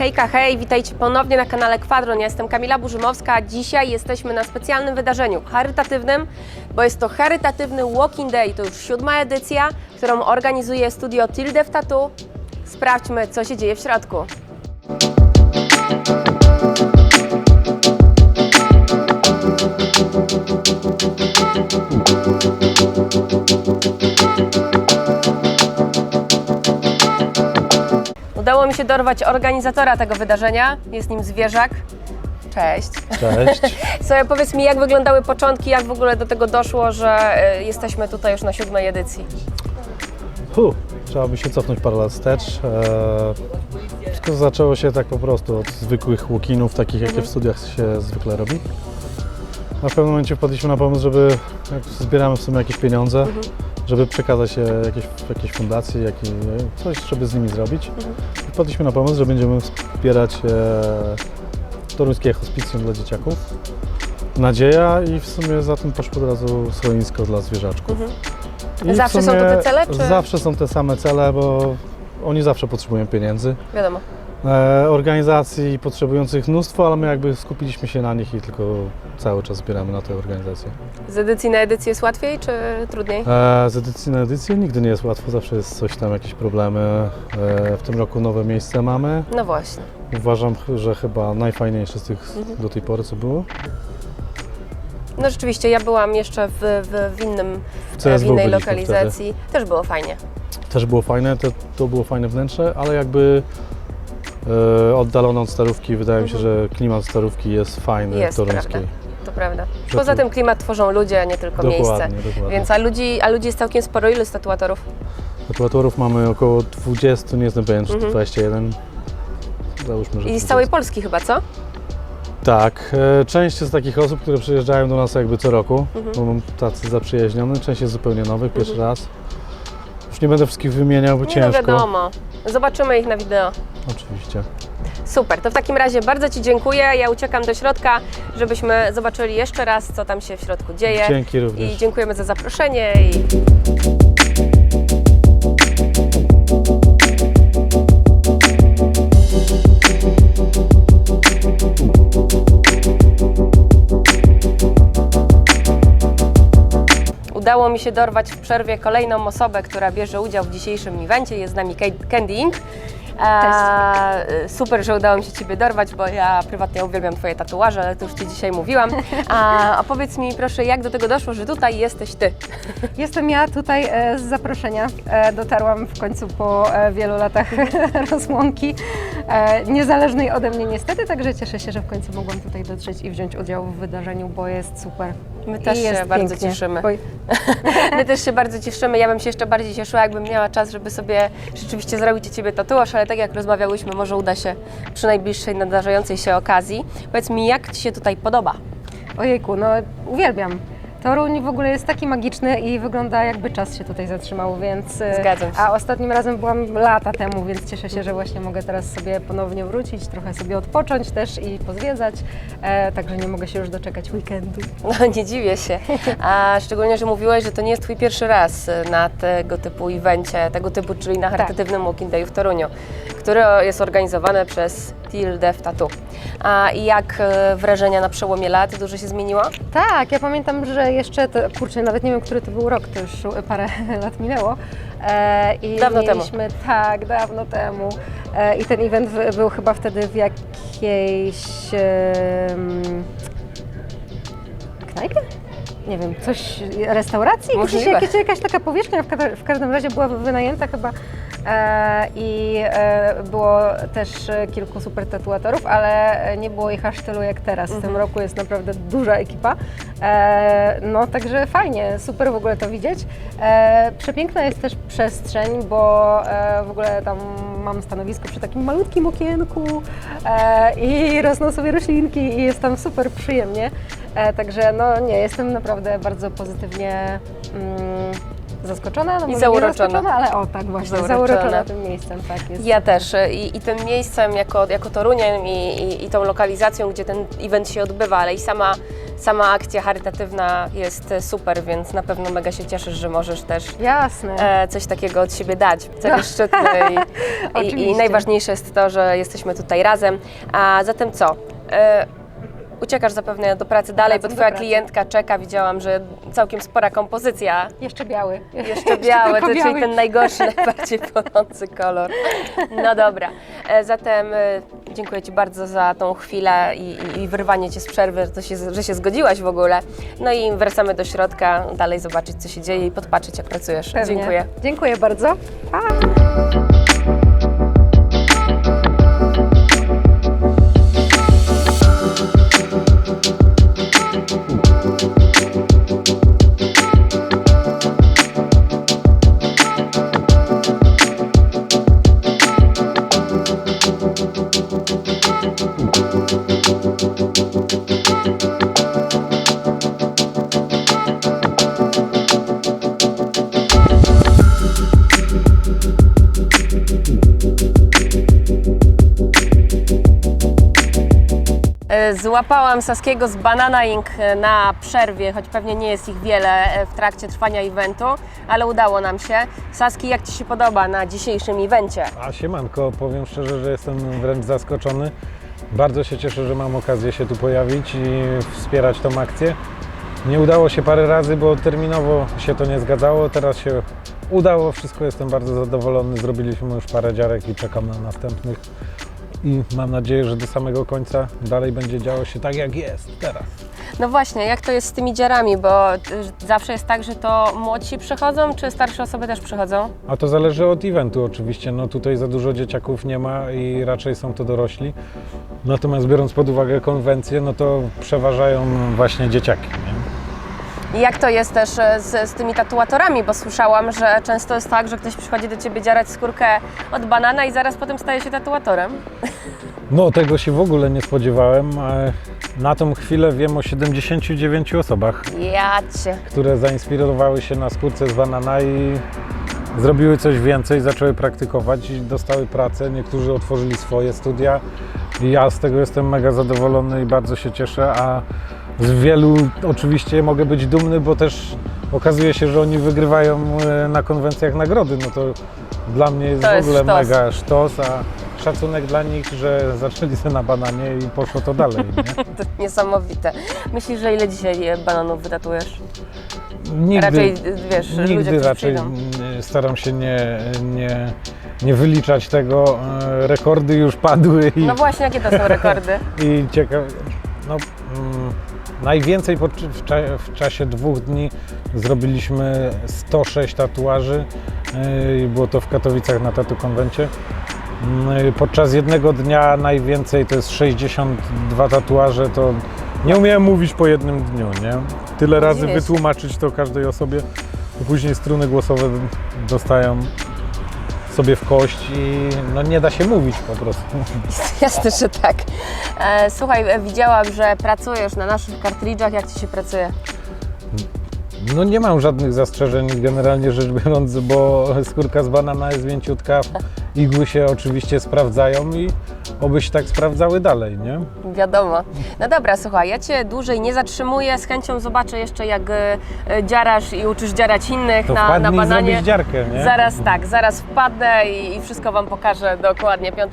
Hejka, hej, witajcie ponownie na kanale Kwadron. Ja jestem Kamila Burzymowska, a dzisiaj jesteśmy na specjalnym wydarzeniu charytatywnym, bo jest to charytatywny Walking Day, to już 7. edycja, którą organizuje studio Tildev Tattoo. Sprawdźmy, co się dzieje w środku. Udało mi się dorwać organizatora tego wydarzenia, jest nim Zwierzak. Cześć. Cześć. Sobie powiedz mi, jak wyglądały początki, jak w ogóle do tego doszło, że jesteśmy tutaj już na 7. edycji? Trzeba by się cofnąć parę lat wstecz. Wszystko zaczęło się tak po prostu od zwykłych walk-inów, takich jakie w studiach się zwykle robi. A w pewnym momencie wpadliśmy na pomysł, żeby, jak zbieramy w sumie jakieś pieniądze, żeby przekazać je jakiejś fundacji, coś, żeby z nimi zrobić. I wpadliśmy na pomysł, że będziemy wspierać toruńskie hospicjum dla dzieciaków. Nadzieja i w sumie za tym poszło od razu schronisko dla zwierzaczków. I zawsze są to te cele? Czy? Zawsze są te same cele, bo oni zawsze potrzebują pieniędzy. Wiadomo. Organizacji potrzebujących mnóstwo, ale my jakby skupiliśmy się na nich i tylko cały czas zbieramy na te organizacje. Z edycji na edycję jest łatwiej czy trudniej? Z edycji na edycję nigdy nie jest łatwo, zawsze jest coś tam, jakieś problemy. W tym roku nowe miejsce mamy. No właśnie. Uważam, że chyba najfajniejsze z tych do tej pory, co było. No rzeczywiście, ja byłam jeszcze w innej lokalizacji. Też było fajnie. Też było fajne, to było fajne wnętrze, ale jakby oddalone od Starówki, wydaje mi się, że klimat Starówki jest fajny, toruński. Prawda. To prawda. Poza tym klimat tworzą ludzie, a nie tylko miejsce. Dokładnie. Więc a ludzi jest całkiem sporo. Ilu jest tatuatorów? Tatuatorów mamy około 20, nie jestem pewien, czy 21. Załóżmy, że I z całej Polski chyba, co? Tak. Część jest takich osób, które przyjeżdżają do nas jakby co roku, bo mam tacy zaprzyjaźniony. Część jest zupełnie nowych, pierwszy raz. Już nie będę wszystkich wymieniał, bo ciężko. No wiadomo. Zobaczymy ich na wideo. Oczywiście. Super, to w takim razie bardzo Ci dziękuję. Ja uciekam do środka, żebyśmy zobaczyli jeszcze raz, co tam się w środku dzieje. Dzięki również. I dziękujemy za zaproszenie. Udało mi się dorwać w przerwie kolejną osobę, która bierze udział w dzisiejszym evencie. Jest z nami Candy Ink. Super, że udało mi się Ciebie dorwać, bo ja prywatnie uwielbiam Twoje tatuaże, ale to już Ci dzisiaj mówiłam. A powiedz mi proszę, jak do tego doszło, że tutaj jesteś Ty? Jestem ja tutaj z zaproszenia. Dotarłam w końcu po wielu latach rozłąki, niezależnej ode mnie niestety, także cieszę się, że w końcu mogłam tutaj dotrzeć i wziąć udział w wydarzeniu, bo jest super. My też się bardzo cieszymy. My też się bardzo cieszymy. Ja bym się jeszcze bardziej cieszyła, jakbym miała czas, żeby sobie rzeczywiście zrobić u Ciebie tatuaż, ale tak jak rozmawiałyśmy, może uda się przy najbliższej nadarzającej się okazji. Powiedz mi, jak Ci się tutaj podoba? Ojejku, no uwielbiam. Toruń w ogóle jest taki magiczny i wygląda, jakby czas się tutaj zatrzymał, więc... Zgadzam się. A ostatnim razem byłam lata temu, więc cieszę się, że właśnie mogę teraz sobie ponownie wrócić, trochę sobie odpocząć też i pozwiedzać, także nie mogę się już doczekać weekendu. No nie dziwię się, a szczególnie, że mówiłaś, że to nie jest Twój pierwszy raz na tego typu evencie, czyli na charytatywnym Walking Dayu w Toruniu, który jest organizowany przez Tildev Tattoo. I jak wrażenia na przełomie lat? Dużo się zmieniło? Tak, ja pamiętam, że jeszcze, kurczę, nawet nie wiem, który to był rok, to już parę lat minęło. Dawno temu. Tak, dawno temu. I ten event był chyba wtedy w jakiejś knajpie? Nie wiem, coś, restauracji? Jakaś taka powierzchnia w każdym razie była wynajęta chyba i było też kilku super tatuatorów, ale nie było ich aż tylu jak teraz. W tym roku jest naprawdę duża ekipa, no także fajnie, super w ogóle to widzieć. Przepiękna jest też przestrzeń, bo w ogóle tam mam stanowisko przy takim malutkim okienku i rosną sobie roślinki i jest tam super przyjemnie. Także no nie, jestem naprawdę bardzo pozytywnie zaskoczona, no i zauroczona. Ale o tak właśnie, zauroczona tym miejscem, tak jest. Ja też i tym miejscem jako Toruniem i tą lokalizacją, gdzie ten event się odbywa, ale i sama sama akcja charytatywna jest super, więc na pewno mega się cieszysz, że możesz też Jasne. coś takiego od siebie dać. Cel jest szczytny i Oczywiście. najważniejsze jest to, że jesteśmy tutaj razem. A zatem co? Uciekasz zapewne do pracy dalej, bo Wracam do Twoja pracy. klientka czeka. Widziałam, że całkiem spora kompozycja. Jeszcze biały. Jeszcze biały, tylko czyli biały. ten najgorszy, najbardziej płonący kolor. No dobra, zatem dziękuję Ci bardzo za tą chwilę i wyrwanie Cię z przerwy, że się zgodziłaś w ogóle. No i wracamy do środka, dalej zobaczyć, co się dzieje i podpatrzeć, jak pracujesz. Pewnie. Dziękuję. Dziękuję bardzo. Pa. Złapałam Saskiego z Banana Inc. na przerwie, choć pewnie nie jest ich wiele w trakcie trwania eventu, ale udało nam się. Saski, jak Ci się podoba na dzisiejszym evencie? A siemanko, powiem szczerze, że jestem wręcz zaskoczony. Bardzo się cieszę, że mam okazję się tu pojawić i wspierać tą akcję. Nie udało się parę razy, bo terminowo się to nie zgadzało. Teraz się udało, wszystko jestem bardzo zadowolony. Zrobiliśmy już parę dziarek i czekam na następnych. I mam nadzieję, że do samego końca dalej będzie działo się tak, jak jest teraz. No właśnie, jak to jest z tymi dziarami, bo zawsze jest tak, że to młodsi przychodzą, czy starsze osoby też przychodzą? A to zależy od eventu oczywiście. No tutaj za dużo dzieciaków nie ma i raczej są to dorośli. Natomiast biorąc pod uwagę konwencję, no to przeważają właśnie dzieciaki. Nie? I jak to jest też z tymi tatuatorami, bo słyszałam, że często jest tak, że ktoś przychodzi do Ciebie dziarać skórkę od banana i zaraz potem staje się tatuatorem. No tego się w ogóle nie spodziewałem. Na tą chwilę wiem o 79 osobach, Jacie. które zainspirowały się na skórce z banana i zrobiły coś więcej, zaczęły praktykować i dostały pracę. Niektórzy otworzyli swoje studia i ja z tego jestem mega zadowolony i bardzo się cieszę, a z wielu oczywiście mogę być dumny, bo też okazuje się, że oni wygrywają na konwencjach nagrody. No to dla mnie jest To w jest ogóle sztos. mega sztos, a szacunek dla nich, że zaczęli sobie na bananie i poszło to dalej. Nie? To niesamowite. Myślisz, że ile dzisiaj bananów wytatujesz? Nigdy, Raczej, wiesz, ludzie, nigdy którzy raczej przyjdą. staram się nie wyliczać tego. Rekordy już padły i, No właśnie, jakie to są rekordy? i ciekawe. No, najwięcej w czasie 2 dni zrobiliśmy 106 tatuaży. Było to w Katowicach na Tattoo Konwencie. Podczas jednego dnia najwięcej to jest 62 tatuaże. To nie umiałem mówić po jednym dniu, nie? Tyle razy Dziwię się. wytłumaczyć to każdej osobie, a później struny głosowe dostają sobie w kość i no nie da się mówić po prostu. Jasne, że tak. Słuchaj, widziałam, że pracujesz na naszych kartridżach. Jak Ci się pracuje? No nie mam żadnych zastrzeżeń generalnie rzecz biorąc, bo skórka z banana jest mięciutka, igły się oczywiście sprawdzają i oby się tak sprawdzały dalej, nie? Wiadomo. No dobra, słuchaj, ja Cię dłużej nie zatrzymuję. Z chęcią zobaczę jeszcze, jak dziarasz i uczysz dziarać innych To na wpadnij bananie. zrobić dziarkę, nie? Zaraz wpadnę i wszystko Wam pokażę dokładnie. 5.